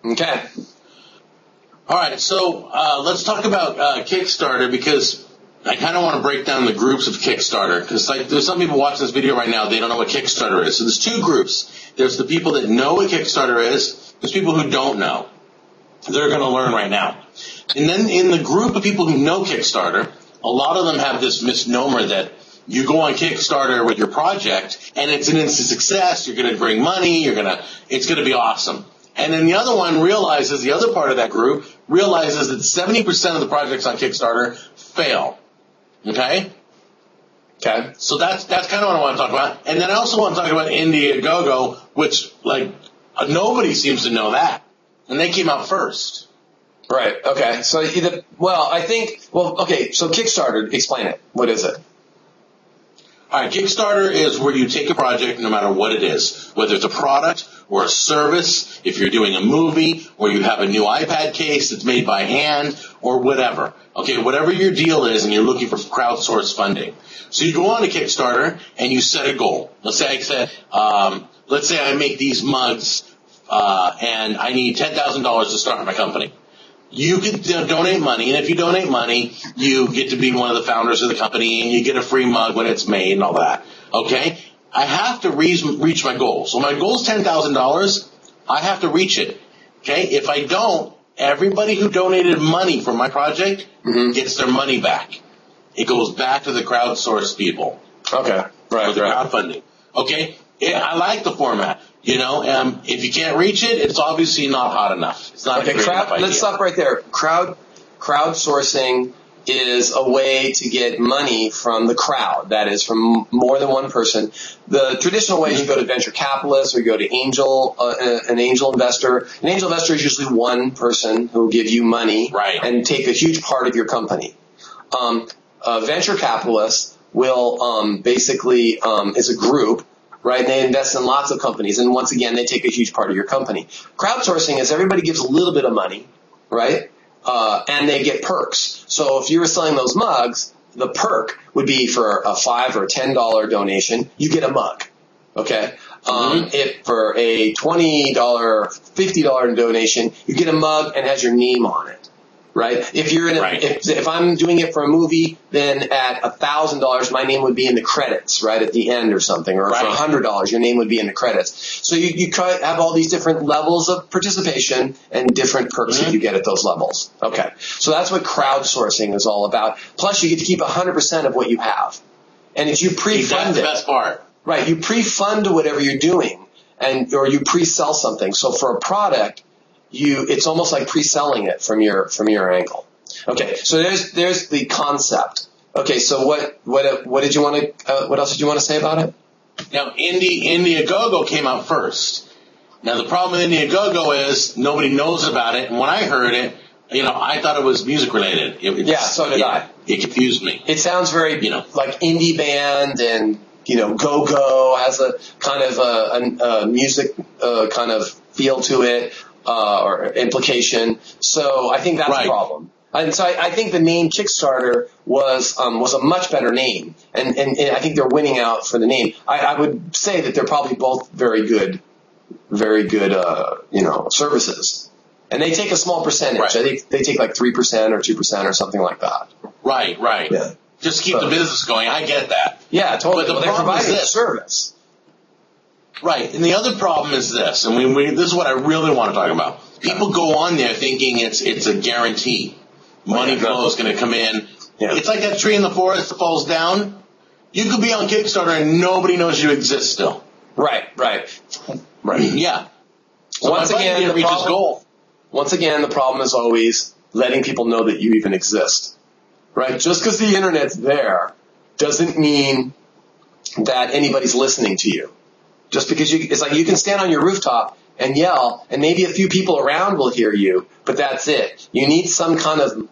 Okay. All right, so let's talk about Kickstarter, because I kind of want to break down the groups of Kickstarter, because there's some people watching this video right now, they don't know what Kickstarter is. So there's two groups. There's the people that know what Kickstarter is. There's people who don't know. They're going to learn right now. And then in the group of people who know Kickstarter, a lot of them have this misnomer that you go on Kickstarter with your project and it's an instant success. You're going to bring money. It's going to be awesome. And then the other one realizes, the other part of that group realizes that 70% of the projects on Kickstarter fail. Okay? Okay. So that's kind of what I want to talk about. And then I also want to talk about Indiegogo, which, nobody seems to know that. And they came out first. Right. Okay. So so Kickstarter, explain it. What is it? All right. Kickstarter is where you take a project, no matter what it is, whether it's a product or a service, if you're doing a movie, or you have a new iPad case that's made by hand, or whatever. Okay. Whatever your deal is, and you're looking for crowdsourced funding. So you go on to Kickstarter and you set a goal. Let's say I make these mugs, and I need $10,000 to start my company. You can donate money, and if you donate money, you get to be one of the founders of the company, and you get a free mug when it's made and all that. Okay? I have to reach my goal. So my goal is $10,000. I have to reach it. Okay? If I don't, everybody who donated money for my project gets their money back. It goes back to the crowdsourced people. Okay. Right. For the crowdfunding. Okay? I like the format. If you can't reach it, it's obviously not hot enough. It's not a great enough idea. Let's stop right there. Crowdsourcing is a way to get money from the crowd. That is, from more than one person. The traditional way is you go to venture capitalists or you go to an angel investor. An angel investor is usually one person who will give you money and take a huge part of your company. Venture capitalists will is a group. Right, and they invest in lots of companies, and once again, they take a huge part of your company. Crowdsourcing is everybody gives a little bit of money, right, and they get perks. So if you were selling those mugs, the perk would be for a $5 or $10 donation, you get a mug, okay? If for a $20, $50 donation, you get a mug and has your name on it. Right? If you're if I'm doing it for a movie, then at $1,000, my name would be in the credits, right, at the end or something. Or for $100, your name would be in the credits. So you have all these different levels of participation and different perks that you get at those levels. Okay. So that's what crowdsourcing is all about. Plus, you get to keep 100% of what you have. And if you pre-fund that's the best part. Right. You pre-fund whatever you're doing or you pre-sell something. So for a product, it's almost like pre-selling it from your angle. Okay, so there's the concept. Okay, so what did you want to what else did you want to say about it? Now, Indiegogo came out first. Now the problem with Indiegogo is nobody knows about it, and when I heard it, I thought it was music related. So did I. It confused me. It sounds very like indie band, and go has a kind of a music kind of feel to it. Or implication. So I think that's a problem. And so I think the name Kickstarter was a much better name. And I think they're winning out for the name. I would say that they're probably both very good, services. And they take a small percentage. I think they take like 3% or 2% or something like that. Right. Yeah. Just to keep the business going. I get that. Yeah, totally. But they're providing a service. Right, and the other problem is this, and this is what I really want to talk about. People go on there thinking it's a guarantee. Money flow is going to come in. Yeah. It's like that tree in the forest that falls down. You could be on Kickstarter and nobody knows you exist still. Right. Yeah. So once again, the problem is always letting people know that you even exist. Right? Just because the internet's there doesn't mean that anybody's listening to you. Just because it's like you can stand on your rooftop and yell, and maybe a few people around will hear you, but that's it. You need some kind of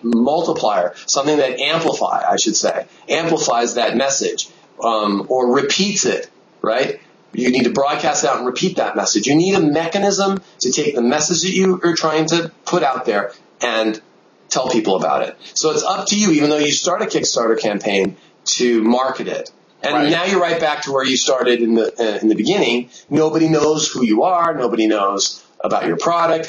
multiplier, something that amplifies that message, or repeats it, right? You need to broadcast out and repeat that message. You need a mechanism to take the message that you are trying to put out there and tell people about it. So it's up to you, even though you start a Kickstarter campaign, to market it. And now you're right back to where you started in the beginning. Nobody knows who you are. Nobody knows about your product?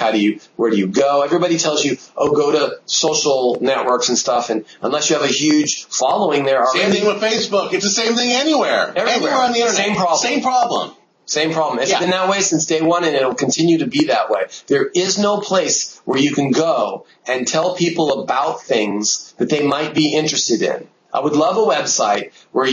Where do you go? Everybody tells you, go to social networks and stuff. And unless you have a huge following there already. Same thing with Facebook. It's the same thing anywhere. Everywhere on the internet. Same problem. Same problem. It's been that way since day one, and it'll continue to be that way. There is no place where you can go and tell people about things that they might be interested in. I would love a website where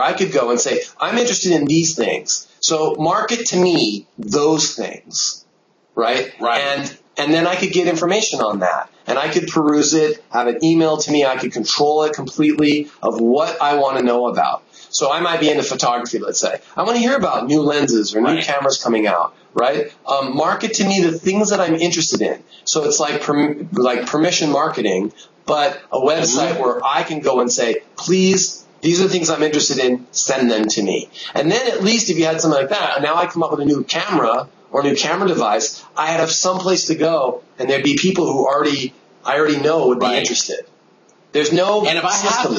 I could go and say, I'm interested in these things. So market to me those things, right? Right. And then I could get information on that. And I could peruse it, have it emailed to me. I could control it completely of what I want to know about. So I might be into photography, let's say. I want to hear about new lenses or new cameras coming out, right? Market to me the things that I'm interested in. So it's like permission marketing, but a website where I can go and say, please, these are the things I'm interested in, send them to me. And then at least if you had something like that, now I come up with a new camera or a new camera device, I'd have some place to go, and there'd be people who I already know would be interested. There's no And if I have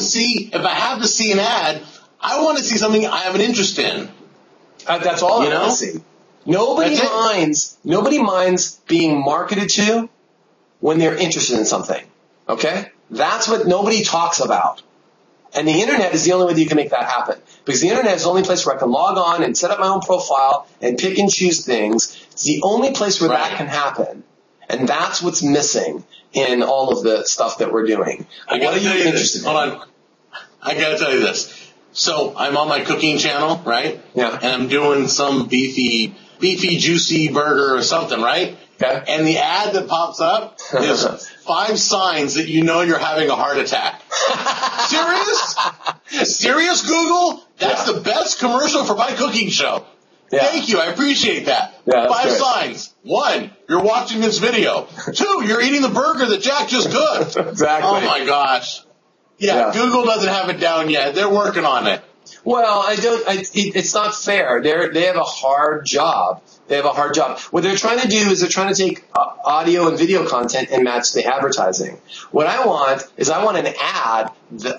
to see an ad, I want to see something I have an interest in. That's all I want to see. Nobody minds being marketed to when they're interested in something. Okay? That's what nobody talks about. And the internet is the only way that you can make that happen. Because the internet is the only place where I can log on and set up my own profile and pick and choose things. It's the only place where that can happen. And that's what's missing in all of the stuff that we're doing. What are you interested in? Hold on. I got to tell you this. So I'm on my cooking channel, right? Yeah. And I'm doing some beefy, juicy burger or something, right? Okay. And the ad that pops up is 5 signs that you know you're having a heart attack. Serious? Serious, Google? That's the best commercial for my cooking show. Yeah. Thank you. I appreciate that. Yeah, 5 great. signs. 1, you're watching this video. 2, you're eating the burger that Jack just cooked. Exactly. Oh, my gosh. Yeah, Google doesn't have it down yet. They're working on it. Well, it's not fair. They have a hard job. What they're trying to do is they're trying to take audio and video content and match the advertising. What I want is I want an ad.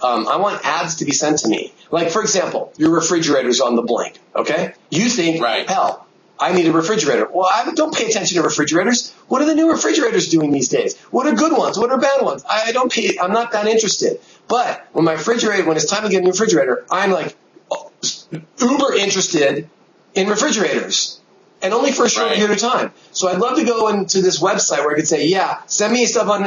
I want ads to be sent to me. Like, for example, your refrigerator's on the blink, okay? You think, hell, I need a refrigerator. Well, I don't pay attention to refrigerators. What are the new refrigerators doing these days? What are good ones? What are bad ones? I'm not that interested. But when it's time to get a new refrigerator, I'm like uber interested in refrigerators. And only for a short period of time. So I'd love to go into this website where I could say, send me stuff on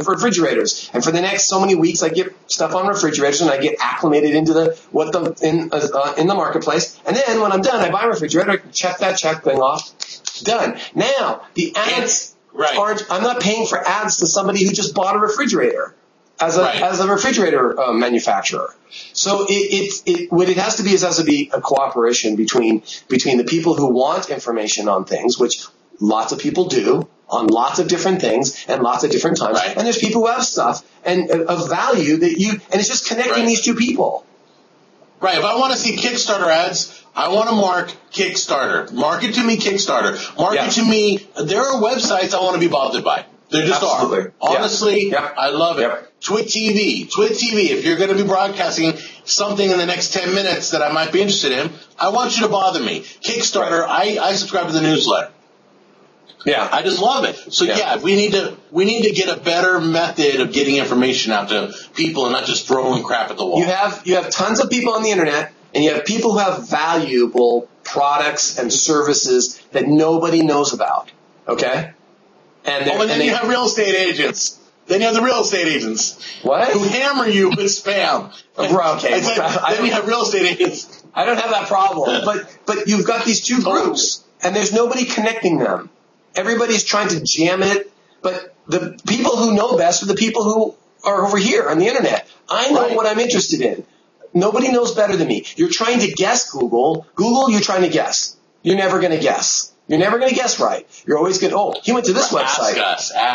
refrigerators. And for the next so many weeks, I get stuff on refrigerators and I get acclimated into in the marketplace. And then when I'm done, I buy a refrigerator, I can check thing off. Done. Now, the ads aren't, I'm not paying for ads to somebody who just bought a refrigerator as a refrigerator manufacturer. So what it has to be has to be a cooperation between the people who want information on things, which lots of people do on lots of different things and lots of different times. And there's people who have stuff and of value and it's just connecting these two people. Right. If I want to see Kickstarter ads, I want to mark Kickstarter. Mark it to me, Kickstarter. Mark it to me. There are websites I want to be bothered by. There just are. Honestly, I love it. Twit TV. If you're going to be broadcasting something in the next 10 minutes that I might be interested in, I want you to bother me. Kickstarter, I subscribe to the newsletter. Yeah. I just love it. So we need to get a better method of getting information out to people and not just throwing crap at the wall. You have tons of people on the internet and you have people who have valuable products and services that nobody knows about. Okay? And then you have real estate agents. Then you have the real estate agents. What? Who hammer you with spam. Okay. Then you have real estate agents. I don't have that problem. But you've got these two groups, and there's nobody connecting them. Everybody's trying to jam it, but the people who know best are the people who are over here on the internet. I know what I'm interested in. Nobody knows better than me. You're trying to guess, Google. Google, you're trying to guess. You're never going to guess. You're never going to guess right. You're always going to, he went to this website.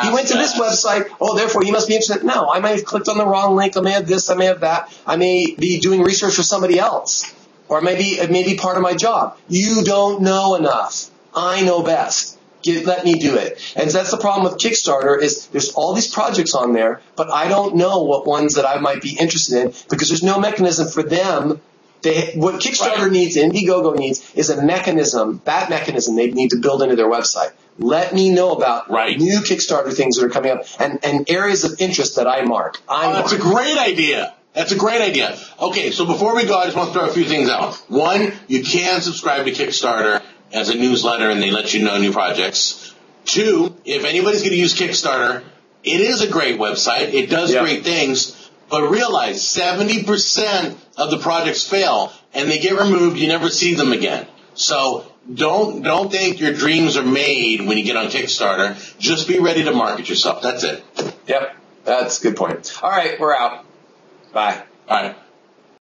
He went to this website. Oh, therefore he must be interested. No, I may have clicked on the wrong link. I may have this. I may have that. I may be doing research for somebody else. Or it may be part of my job. You don't know enough. I know best. Let me do it. And that's the problem with Kickstarter is there's all these projects on there, but I don't know what ones that I might be interested in because there's no mechanism for them. What Kickstarter needs, Indiegogo needs, is a mechanism. That mechanism they need to build into their website. Let me know about Right. new Kickstarter things that are coming up and areas of interest that I mark. That's a great idea. That's a great idea. Okay, so before we go, I just want to throw a few things out. One, you can subscribe to Kickstarter as a newsletter, and they let you know new projects. Two, if anybody's going to use Kickstarter, it is a great website. It does great things. But realize 70% of the projects fail, and they get removed. You never see them again. So don't think your dreams are made when you get on Kickstarter. Just be ready to market yourself. That's it. Yep, that's a good point. All right, we're out. Bye. All right.